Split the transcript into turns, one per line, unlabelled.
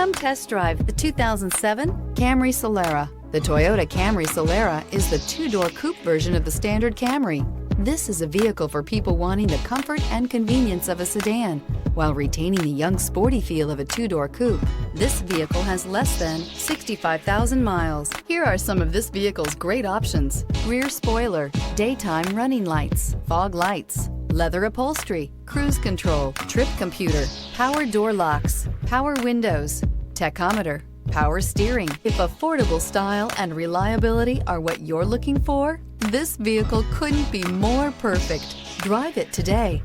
Come test drive the 2007 Camry Solara. The Toyota Camry Solara is the two-door coupe version of the standard Camry. This is a vehicle for people wanting the comfort and convenience of a sedan while retaining the young sporty feel of a two-door coupe. This vehicle has less than 65,000 miles. Here are some of this vehicle's great options: rear spoiler, daytime running lights, fog lights, leather upholstery, cruise control, trip computer, power door locks, power windows, tachometer, power steering. If affordable style and reliability are what you're looking for, this vehicle couldn't be more perfect. Drive it today.